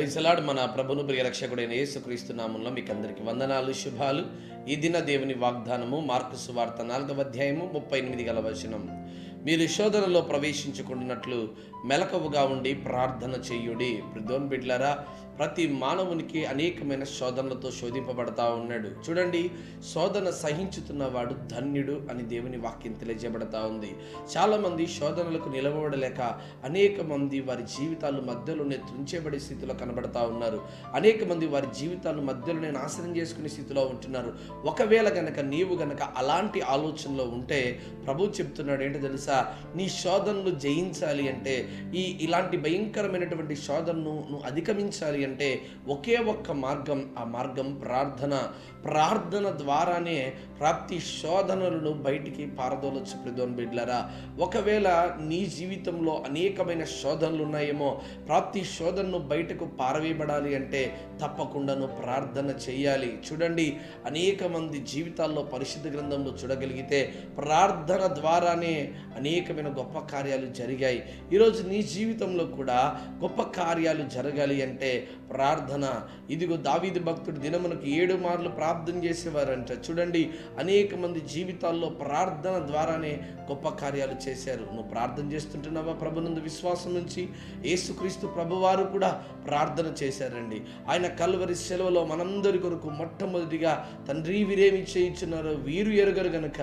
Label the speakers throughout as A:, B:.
A: Praise the lord. మన ప్రభువును ప్రియ రక్షకుడైన యేసుక్రీస్తు నామములో మీకు అందరికీ వందనాలు, శుభాలు. ఈ దిన దేవుని వాగ్దానము మార్కు సువార్త 4వ అధ్యాయము 38 వచనం. మీరు శోధనలో ప్రవేశించుకున్నట్లు మెలకువగా ఉండి ప్రార్థన చేయుడి. ప్రిదోన్ బిడ్లారా, ప్రతి మానవునికి అనేకమైన శోధనలతో శోధింపబడతా ఉన్నాడు. చూడండి, శోధన సహించుతున్నవాడు ధన్యుడు అని దేవుని వాక్యం తెలియజేయబడతా ఉంది. చాలామంది శోధనలకు నిలవబడలేక అనేక మంది వారి జీవితాలు మధ్యలోనే తుంచేబడే స్థితిలో కనబడతా ఉన్నారు. అనేక మంది వారి జీవితాలు మధ్యలోనే నాశనం చేసుకునే స్థితిలో ఉంటున్నారు. ఒకవేళ గనక నీవు గనక అలాంటి ఆలోచనలో ఉంటే ప్రభు చెప్తున్నాడు ఏంటో తెలుసా? నీ శోధనను జయించాలి అంటే, ఇలాంటి భయంకరమైనటువంటి శోధనను నువ్వు అధిగమించాలి అంటే ఒకే ఒక్క మార్గం. ఆ మార్గం ప్రార్థన. ప్రార్థన ద్వారానే ప్రతి శోధనలను బయటికి పారదోలొచ్చు. ప్రిదోన్ బిడ్లరా, ఒకవేళ నీ జీవితంలో అనేకమైన శోధనలు ఉన్నాయేమో, ప్రతి శోధనను బయటకు పారవేయబడాలి అంటే తప్పకుండా నువ్వు ప్రార్థన చేయాలి. చూడండి, అనేక మంది జీవితాల్లో పరిశుద్ధ గ్రంథంలో చూడగలిగితే ప్రార్థన ద్వారానే అనేకమైన గొప్ప కార్యాలు జరిగాయి. ఈరోజు నీ జీవితంలో కూడా గొప్ప కార్యాలు జరగాలి అంటే ప్రార్థన. ఇదిగో దావీదు భక్తుడు దినమునకు 7 మార్లు ప్రార్థన చేసేవారంట. చూడండి, అనేక మంది జీవితాల్లో ప్రార్థన ద్వారానే గొప్ప కార్యాలు చేశారు. నువ్వు ప్రార్థన చేస్తుంటున్నావా? ప్రభునందు విశ్వాసం నుంచి యేసుక్రీస్తు ప్రభువారు కూడా ప్రార్థన చేశారండి. ఆయన కల్వరి సెలవులో మనందరి కొరకు మొట్టమొదటిగా తండ్రి, వీరేమి చేయించున్నారో వీరు ఎరుగరు గనుక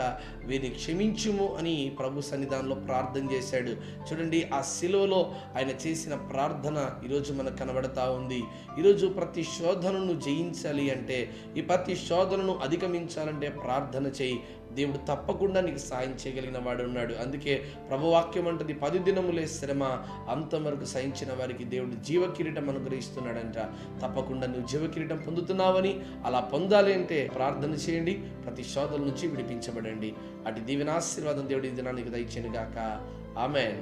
A: వీరిని క్షమించుము అని ప్రభు సన్నిధానంలో ప్రార్థన చేశాడు. చూడండి, ఆ సిలువలో ఆయన చేసిన ప్రార్థన ఈరోజు మనకు కనబడతా ఉంది. ఈరోజు ప్రతి శోధనను జయించాలి అంటే, ఈ ప్రతి శోధనను అధిగమించాలంటే ప్రార్థన చేయి. దేవుడు తప్పకుండా నీకు సాయం చేయగలిగిన వాడు ఉన్నాడు. అందుకే ప్రభువాక్యం అంటది, 10 దినములే శ్రమ, అంతం వరకు సహించిన వారికి దేవుడు జీవకిరీటం అనుగ్రహిస్తున్నాడంట. తప్పకుండా నువ్వు జీవకిరీటం పొందుతున్నావని, అలా పొందాలి అంటే ప్రార్థన చేయండి. ప్రతి శోధన నుంచి విడిపించబడండి. అటు దీవెన ఆశీర్వాదం దేవుడి దినానికి దయచేయను గాక. ఆమేన్.